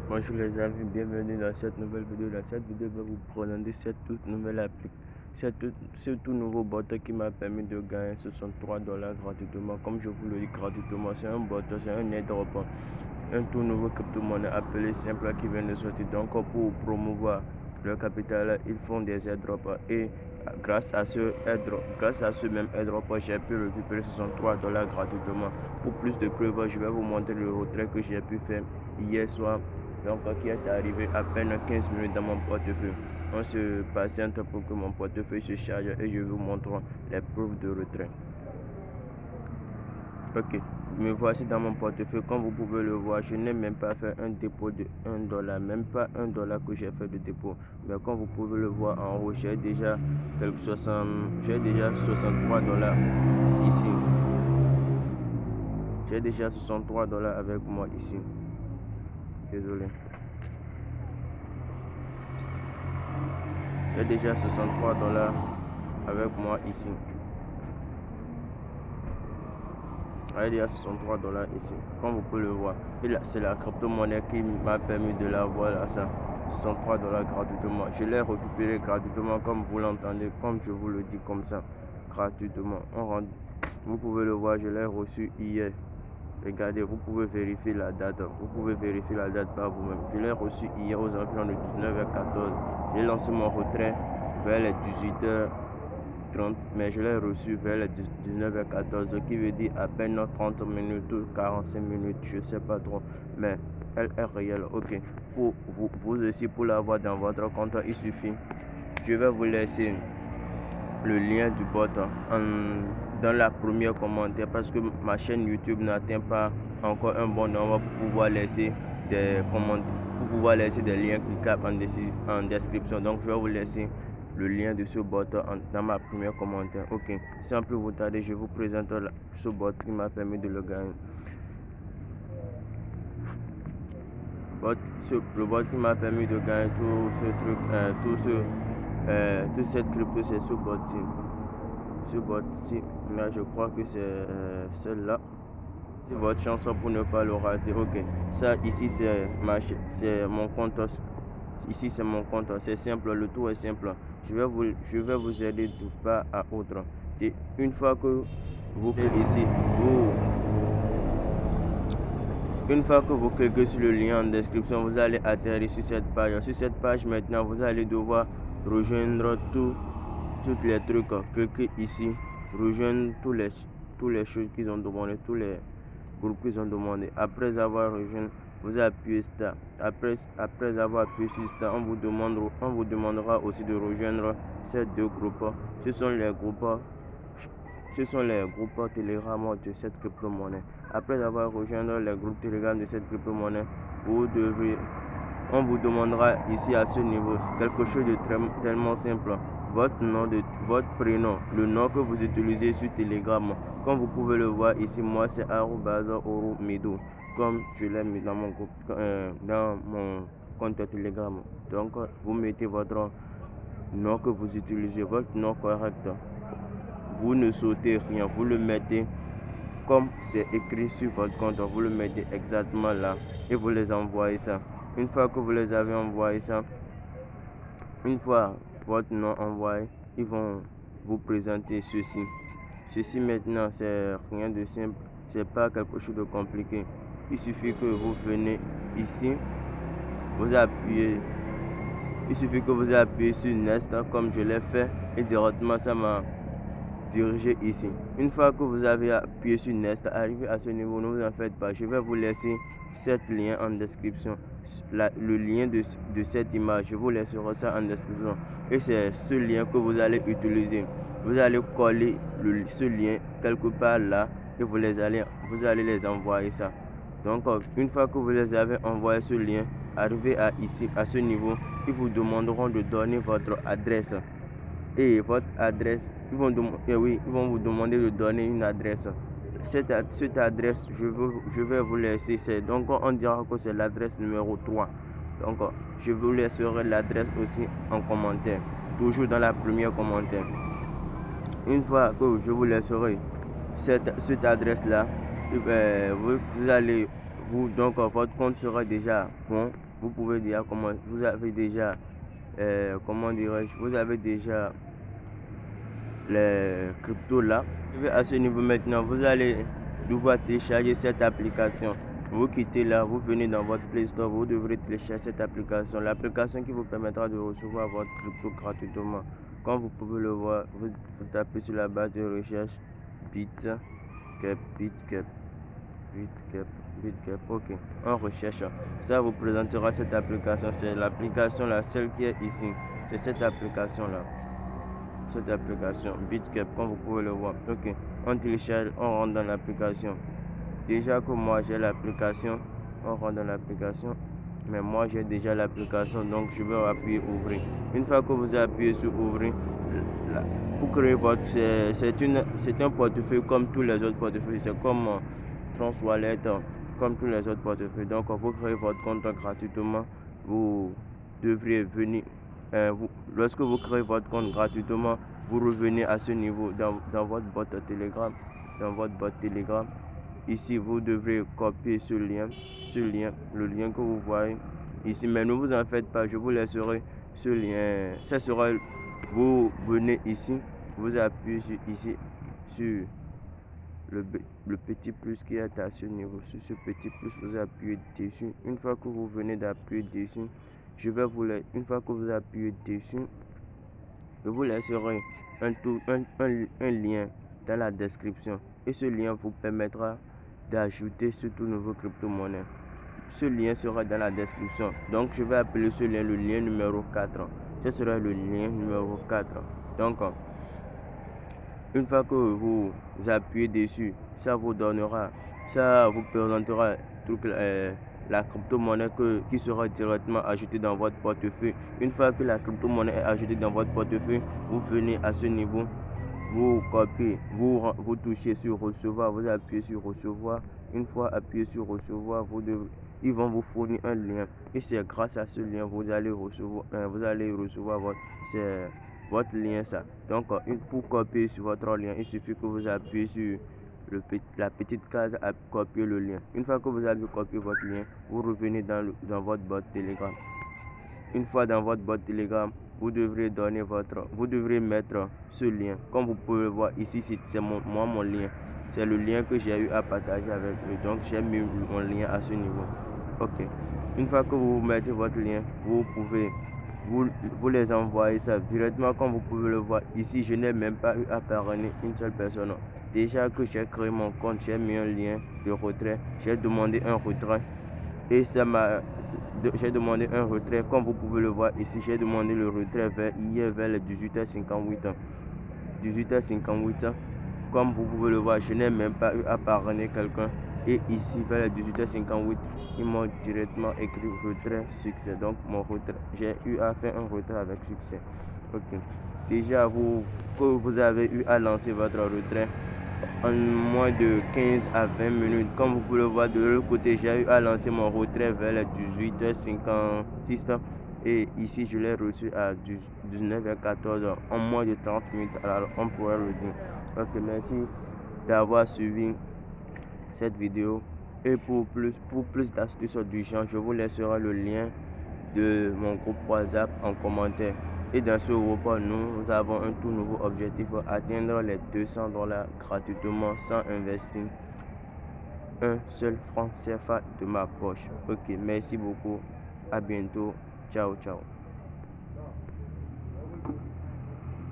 Bonjour les amis, bienvenue dans cette nouvelle vidéo. Dans cette vidéo, je vais vous présenter cette toute nouvelle application, ce tout nouveau bot qui m'a permis de gagner 63 $ gratuitement. Comme je vous le dis gratuitement, c'est un bot, c'est un airdrop, un tout nouveau crypto-monnaie appelé Simple qui vient de sortir. Donc pour promouvoir le capital, ils font des airdrops et grâce à ce même airdrop, j'ai pu récupérer 63 $ gratuitement. Pour plus de preuves, je vais vous montrer le retrait que j'ai pu faire hier soir. Donc qui est arrivé à peine 15 minutes dans mon portefeuille. On se patiente pour que mon portefeuille se charge et je vous montre les preuves de retrait. Ok, me voici dans mon portefeuille. Comme vous pouvez le voir, je n'ai même pas fait un dépôt de 1 $, même pas 1 $ que j'ai fait de dépôt. Mais comme vous pouvez le voir en haut, j'ai déjà 63 $ ici. J'ai déjà 63 $ avec moi ici. Désolé. J'ai déjà 63 $ avec moi ici. Il y a 63 $ ici, comme vous pouvez le voir. C'est la crypto-monnaie qui m'a permis de l'avoir à ça. 63 $ gratuitement. Je l'ai récupéré gratuitement, comme vous l'entendez, comme je vous le dis comme ça, gratuitement. Vous pouvez le voir, je l'ai reçu hier. Regardez, vous pouvez vérifier la date. Vous pouvez vérifier la date par vous-même. Je l'ai reçu hier aux environs de 19h14. J'ai lancé mon retrait vers les 18h30, mais je l'ai reçu vers les 19h14, ce qui veut dire à peine 30 minutes ou 45 minutes, je sais pas trop, mais elle est réelle. Ok, pour vous aussi, pour l'avoir dans votre compte, il suffit, je vais vous laisser le lien du bot dans la première commentaire, parce que ma chaîne YouTube n'atteint pas encore un bon nombre pour pouvoir laisser des commentaires, pour pouvoir laisser des liens cliquables en description. Donc je vais vous laisser le lien de ce bot dans ma première commentaire. Ok, sans plus vous tarder, je vous présente ce bot qui m'a permis de le gagner. Le bot qui m'a permis de gagner tout ce truc, toute cette crypto, c'est ce bot-ci. Ce bot-ci, mais je crois que c'est celle-là. C'est votre chanson pour ne pas le rater. Ok, ça ici c'est mon compte. Ici c'est mon compte, c'est simple, le tout est simple. Je vais vous aider de part à autre. Et une fois que vous cliquez sur le lien en description, vous allez atterrir sur cette page. Sur cette page maintenant, vous allez devoir rejoindre tous les trucs. Cliquez ici, rejoindre tous les choses qu'ils ont demandé, tous les groupes qu'ils ont demandé. Après avoir rejoint, vous appuyez Start. Après avoir appuyé sur Start, on vous demandera aussi de rejoindre ces deux groupes. Ce sont les groupes Telegram de cette crypto-monnaie. Après avoir rejoint les groupes Telegram de cette crypto-monnaie, on vous demandera ici à ce niveau quelque chose de tellement simple. Votre prénom, le nom que vous utilisez sur Telegram. Comme vous pouvez le voir ici, moi c'est @oromedo, comme je l'ai mis dans mon compte Telegram. Donc vous mettez votre nom que vous utilisez, votre nom correct. Vous ne sautez rien, vous le mettez comme c'est écrit sur votre compte, vous le mettez exactement là et vous les envoyez ça. Une fois que vous les avez envoyé ça, une fois votre nom envoyé, ils vont vous présenter ceci. Ceci maintenant, c'est rien de simple, c'est pas quelque chose de compliqué. Il suffit que vous venez ici, il suffit que vous appuyez sur Next comme je l'ai fait et directement ça m'a dirigé ici. Une fois que vous avez appuyé sur Next, arrivé à ce niveau, ne vous en faites pas, je vais vous laisser cet lien en description, le lien de cette image, je vous laisserai ça en description et c'est ce lien que vous allez utiliser. Vous allez coller ce lien quelque part là et vous allez les envoyer ça. Donc une fois que vous les avez envoyé ce lien, arrivé ici à ce niveau, ils vous demanderont de donner votre adresse. Et votre adresse, ils vont vous demander de donner une adresse. Cette adresse, je vais vous laisser, donc on dira que c'est l'adresse numéro 3. Donc je vous laisserai l'adresse aussi en commentaire, toujours dans la première commentaire. Une fois que je vous laisserai cette adresse là, donc votre compte sera déjà bon vous pouvez déjà commencer. Vous avez déjà, comment dirais-je, vous avez déjà les cryptos là. À ce niveau maintenant, vous allez devoir télécharger cette application. Vous quittez là, vous venez dans votre Play Store, vous devrez télécharger cette application. L'application qui vous permettra de recevoir votre crypto gratuitement. Comme vous pouvez le voir, vous tapez sur la barre de recherche BitCap, ok, on recherche. Ça vous présentera cette application. C'est l'application la seule qui est ici. C'est cette application là. Cette application BitCap, comme vous pouvez le voir. Ok, on télécharge, on rentre dans l'application. Déjà que moi j'ai l'application, on rentre dans l'application. Mais moi j'ai déjà l'application, donc je vais appuyer ouvrir. Une fois que vous appuyez sur ouvrir, pour créer votre, c'est un portefeuille comme tous les autres portefeuilles. C'est comme TransWallet, comme tous les autres portefeuilles. Donc vous créez votre compte gratuitement. Vous devrez venir, lorsque vous créez votre compte gratuitement, vous revenez à ce niveau dans votre boîte Telegram. Dans votre boîte Telegram, ici vous devrez copier ce lien, le lien que vous voyez ici. Mais ne vous en faites pas, je vous laisserai ce lien. Ça sera, vous venez ici, vous appuyez sur le petit plus qui est à ce niveau. Sur ce petit plus, vous appuyez dessus. Une fois que vous venez d'appuyer dessus, une fois que vous appuyez dessus, je vous laisserai un lien dans la description. Et ce lien vous permettra d'ajouter ce tout nouveau crypto-monnaie. Ce lien sera dans la description. Donc je vais appeler ce lien le lien numéro 4. Ce sera le lien numéro 4. Donc une fois que vous appuyez dessus, ça vous présentera la crypto-monnaie qui sera directement ajoutée dans votre portefeuille. Une fois que la crypto-monnaie est ajoutée dans votre portefeuille, vous venez à ce niveau, vous copiez, vous touchez sur recevoir, vous appuyez sur recevoir. Une fois appuyé sur recevoir, ils vont vous fournir un lien. Et c'est grâce à ce lien vous allez recevoir votre lien ça. Donc pour copier sur votre lien, il suffit que vous appuyez sur la petite case à copier le lien. Une fois que vous avez copié votre lien, vous revenez dans votre boîte Telegram. Une fois dans votre boîte Telegram, vous devrez mettre ce lien. Comme vous pouvez le voir ici, c'est mon lien. C'est le lien que j'ai eu à partager avec lui. Donc j'ai mis mon lien à ce niveau. Ok. Une fois que vous mettez votre lien, vous pouvez vous les envoyer ça directement. Comme vous pouvez le voir ici, je n'ai même pas eu à parrainer une seule personne. Déjà que j'ai créé mon compte, j'ai mis un lien de retrait. J'ai demandé un retrait. Et j'ai demandé un retrait. Comme vous pouvez le voir ici, j'ai demandé le retrait hier vers les 18h58. 18h58. Comme vous pouvez le voir, je n'ai même pas eu à parrainer quelqu'un. Et ici, vers les 18h58, ils m'ont directement écrit retrait succès. Donc, j'ai eu à faire un retrait avec succès. Ok. Déjà, que vous avez eu à lancer votre retrait en moins de 15 à 20 minutes. Comme vous pouvez le voir de l'autre côté, j'ai eu à lancer mon retrait vers les 18h56. Et ici, je l'ai reçu à 19h14 en moins de 30 minutes. Alors, on pourrait le dire. Ok, merci d'avoir suivi cette vidéo. Et pour plus d'astuces du genre, je vous laisserai le lien de mon groupe WhatsApp en commentaire. Et dans ce groupe, nous avons un tout nouveau objectif, atteindre les $200 gratuitement sans investir un seul franc CFA de ma poche. Ok, merci beaucoup. À bientôt. Ciao, ciao.